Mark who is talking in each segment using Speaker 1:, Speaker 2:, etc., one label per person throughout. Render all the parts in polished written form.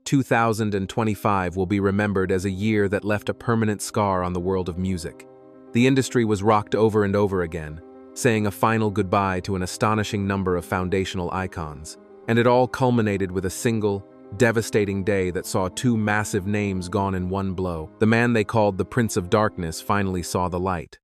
Speaker 1: 2025 will be remembered as a year that left a permanent scar on the world of music. The industry was rocked over and over again, saying a final goodbye to an astonishing number of foundational icons. And it all culminated with a single, devastating day that saw two massive names gone in one blow. The man they called the Prince of Darkness finally saw the light.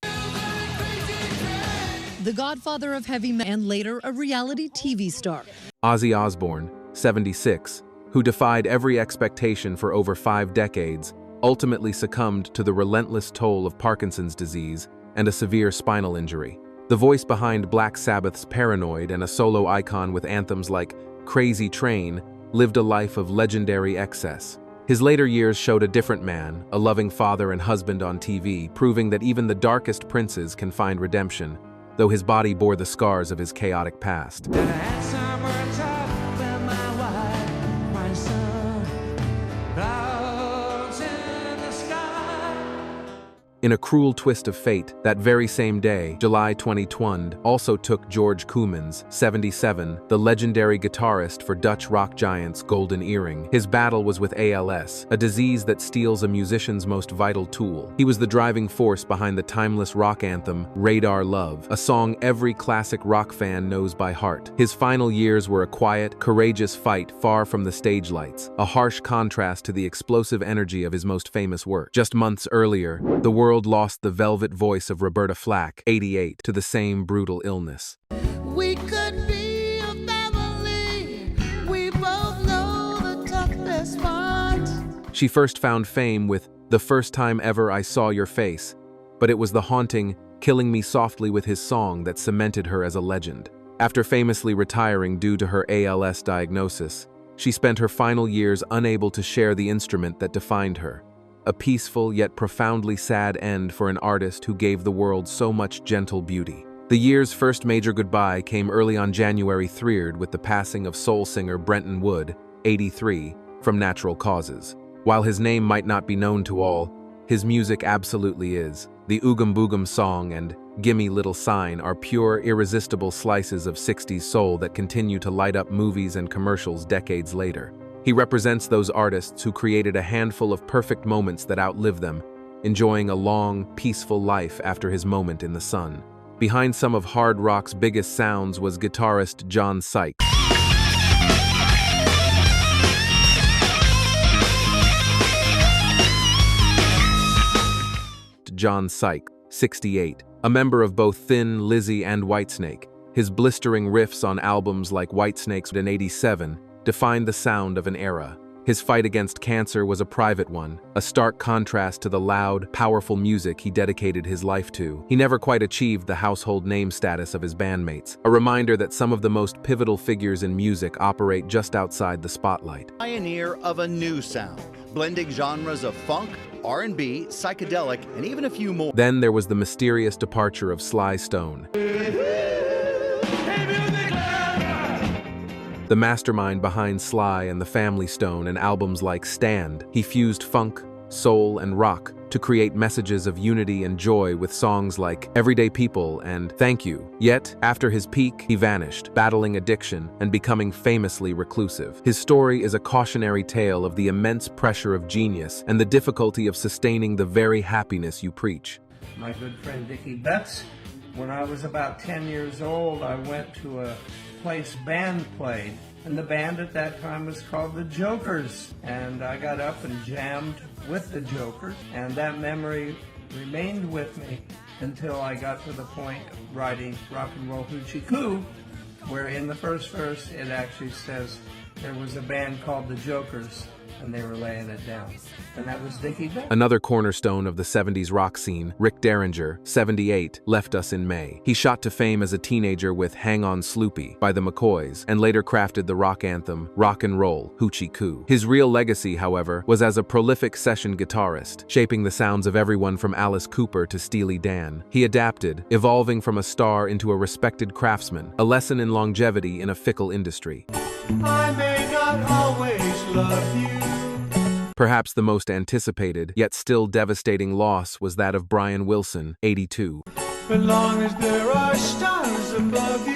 Speaker 2: The godfather of heavy metal and later a reality TV star.
Speaker 1: Ozzy Osbourne, 76, who defied every expectation for over 5 decades, ultimately succumbed to the relentless toll of Parkinson's disease and a severe spinal injury. The voice behind Black Sabbath's Paranoid and a solo icon with anthems like Crazy Train lived a life of legendary excess. His later years showed a different man, a loving father and husband on TV, proving that even the darkest princes can find redemption, though his body bore the scars of his chaotic past. In a cruel twist of fate, that very same day, July 2020, also took George Kuimmans, 77, the legendary guitarist for Dutch rock giants Golden Earring. His battle was with ALS, a disease that steals a musician's most vital tool. He was the driving force behind the timeless rock anthem, Radar Love, a song every classic rock fan knows by heart. His final years were a quiet, courageous fight far from the stage lights, a harsh contrast to the explosive energy of his most famous work. Just months earlier, the world lost the velvet voice of Roberta Flack, 88, to the same brutal illness.
Speaker 3: We could be a family. We both know the toughest part.
Speaker 1: She first found fame with The First Time Ever I Saw Your Face, but it was the haunting Killing Me Softly with His Song that cemented her as a legend. After famously retiring due to her ALS diagnosis, she spent her final years unable to share the instrument that defined her. A peaceful yet profoundly sad end for an artist who gave the world so much gentle beauty. The year's first major goodbye came early on January 3rd with the passing of soul singer Brenton Wood, 83, from natural causes. While his name might not be known to all, his music absolutely is. The Oogum Boogum Song and Gimme Little Sign are pure, irresistible slices of 60s soul that continue to light up movies and commercials decades later. He represents those artists who created a handful of perfect moments that outlive them, enjoying a long, peaceful life after his moment in the sun. Behind some of hard rock's biggest sounds was guitarist John Sykes. John Sykes, 68, a member of both Thin Lizzy and Whitesnake. His blistering riffs on albums like Whitesnake's in '87 defined the sound of an era. His fight against cancer was a private one, a stark contrast to the loud, powerful music he dedicated his life to. He never quite achieved the household name status of his bandmates, a reminder that some of the most pivotal figures in music operate just outside the spotlight.
Speaker 4: Pioneer of a new sound, blending genres of funk, R&B, psychedelic, and even a few more.
Speaker 1: Then there was the mysterious departure of Sly Stone. The mastermind behind Sly and the Family Stone and albums like Stand, he fused funk, soul, and rock to create messages of unity and joy with songs like Everyday People and Thank You. Yet, after his peak, he vanished, battling addiction and becoming famously reclusive. His story is a cautionary tale of the immense pressure of genius and the difficulty of sustaining the very happiness you preach.
Speaker 5: My good friend Dickie Betts, when I was about 10 years old, I went to a place band played, and the band at that time was called the Jokers, and I got up and jammed with the Jokers, and that memory remained with me until I got to the point of writing Rock and Roll Hoochie Coo, where in the first verse it actually says there was a band called the Jokers and they were laying it down. And that was Dickie Betts.
Speaker 1: Another cornerstone of the 70s rock scene, Rick Derringer, 78, left us in May. He shot to fame as a teenager with Hang On Sloopy by the McCoys, and later crafted the rock anthem, Rock and Roll Hoochie Coo. His real legacy, however, was as a prolific session guitarist, shaping the sounds of everyone from Alice Cooper to Steely Dan. He adapted, evolving from a star into a respected craftsman, a lesson in longevity in a fickle industry.
Speaker 3: I may not always love you.
Speaker 1: Perhaps the most anticipated, yet still devastating loss was that of Brian Wilson, 82.
Speaker 3: As long as there are stars above you,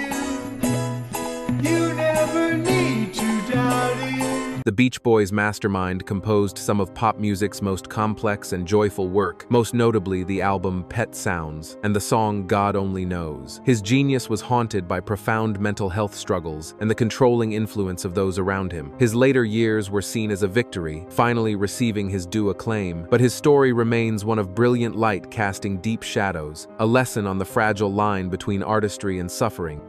Speaker 3: you never need to doubt it.
Speaker 1: The Beach Boys' mastermind composed some of pop music's most complex and joyful work, most notably the album Pet Sounds and the song God Only Knows. His genius was haunted by profound mental health struggles and the controlling influence of those around him. His later years were seen as a victory, finally receiving his due acclaim, but his story remains one of brilliant light casting deep shadows, a lesson on the fragile line between artistry and suffering.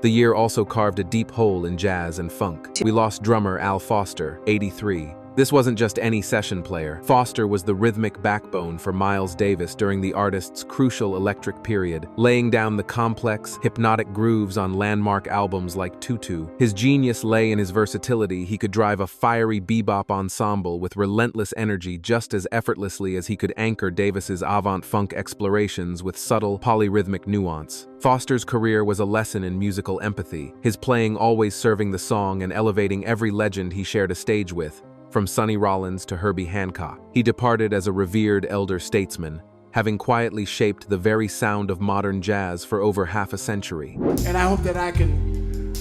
Speaker 1: The year also carved a deep hole in jazz and funk. We lost drummer Al Foster, 83. This wasn't just any session player. Foster was the rhythmic backbone for Miles Davis during the artist's crucial electric period, laying down the complex, hypnotic grooves on landmark albums like Tutu. His genius lay in his versatility. He could drive a fiery bebop ensemble with relentless energy just as effortlessly as he could anchor Davis's avant-funk explorations with subtle, polyrhythmic nuance. Foster's career was a lesson in musical empathy, his playing always serving the song and elevating every legend he shared a stage with. From Sonny Rollins to Herbie Hancock, he departed as a revered elder statesman, having quietly shaped the very sound of modern jazz for over half a century.
Speaker 6: And I hope that I can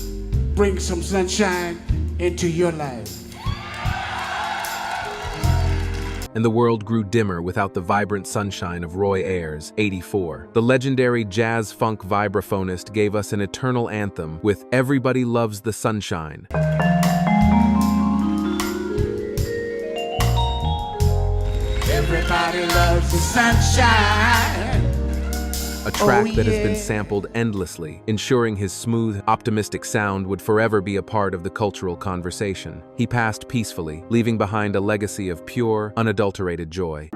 Speaker 6: bring some sunshine into your life.
Speaker 1: And the world grew dimmer without the vibrant sunshine of Roy Ayers, 84. The legendary jazz-funk vibraphonist gave us an eternal anthem with Everybody Loves the Sunshine.
Speaker 6: Everybody loves the sunshine.
Speaker 1: A track that has been sampled endlessly, ensuring his smooth, optimistic sound would forever be a part of the cultural conversation. He passed peacefully, leaving behind a legacy of pure, unadulterated joy.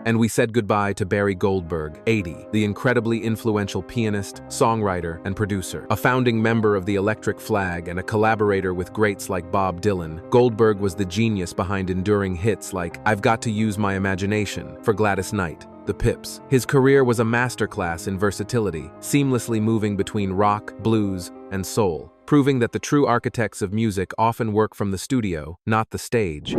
Speaker 1: And we said goodbye to Barry Goldberg, 80, the incredibly influential pianist, songwriter, and producer. A founding member of the Electric Flag and a collaborator with greats like Bob Dylan, Goldberg was the genius behind enduring hits like I've Got to Use My Imagination for Gladys Knight, The Pips. His career was a masterclass in versatility, seamlessly moving between rock, blues, and soul, proving that the true architects of music often work from the studio, not the stage.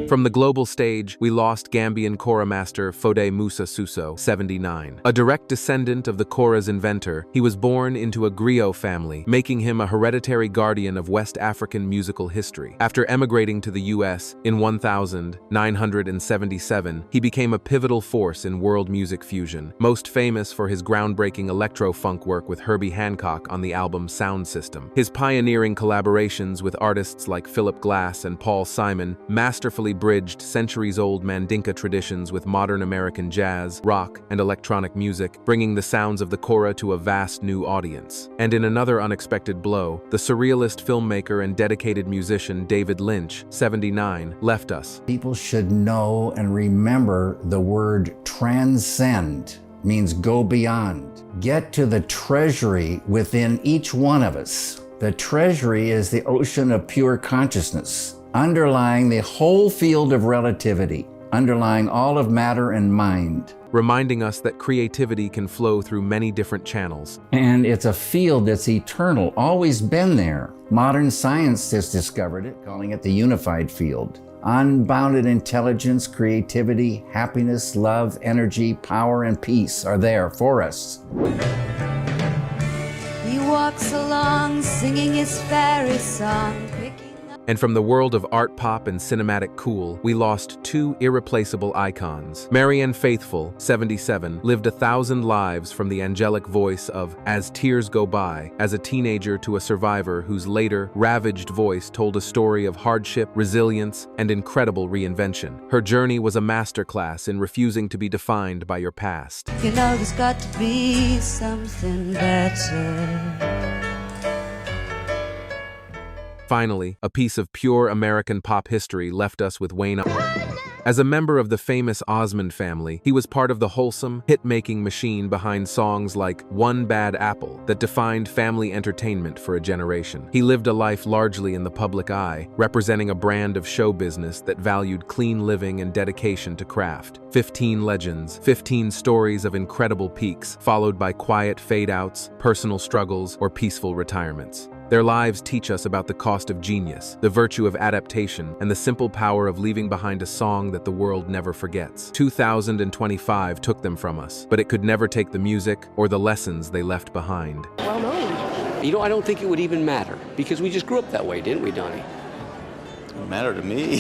Speaker 1: From the global stage, we lost Gambian kora master Fode Musa Suso, 79. A direct descendant of the kora's inventor, he was born into a griot family, making him a hereditary guardian of West African musical history. After emigrating to the U.S. in 1977, he became a pivotal force in world music fusion, most famous for his groundbreaking electro-funk work with Herbie Hancock on the album Sound System. His pioneering collaborations with artists like Philip Glass and Paul Simon masterfully bridged centuries-old Mandinka traditions with modern American jazz, rock, and electronic music, bringing the sounds of the kora to a vast new audience. And in another unexpected blow, the surrealist filmmaker and dedicated musician David Lynch, 79, left us.
Speaker 7: People should know and remember the word transcend. Means go beyond. Get to the treasury within each one of us. The treasury is the ocean of pure consciousness, underlying the whole field of relativity, underlying all of matter and mind.
Speaker 1: Reminding us that creativity can flow through many different channels.
Speaker 7: And it's a field that's eternal, always been there. Modern science has discovered it, calling it the unified field. Unbounded intelligence, creativity, happiness, love, energy, power, and peace are there for us.
Speaker 8: He walks along singing his fairy song.
Speaker 1: And from the world of art pop and cinematic cool, we lost two irreplaceable icons. Marianne Faithfull, 77, lived 1,000 lives from the angelic voice of As Tears Go By, as a teenager to a survivor whose later, ravaged voice told a story of hardship, resilience, and incredible reinvention. Her journey was a masterclass in refusing to be defined by your past.
Speaker 8: You know there's got to be something better.
Speaker 1: Finally, a piece of pure American pop history left us with Wayne. As a member of the famous Osmond family, he was part of the wholesome, hit-making machine behind songs like One Bad Apple that defined family entertainment for a generation. He lived a life largely in the public eye, representing a brand of show business that valued clean living and dedication to craft. 15 legends, 15 stories of incredible peaks, followed by quiet fade-outs, personal struggles, or peaceful retirements. Their lives teach us about the cost of genius, the virtue of adaptation, and the simple power of leaving behind a song that the world never forgets. 2025 took them from us, but it could never take the music or the lessons they left behind.
Speaker 9: Well known. You know, I don't think it would even matter, because we just grew up that way, didn't we, Donnie?
Speaker 10: It mattered to me.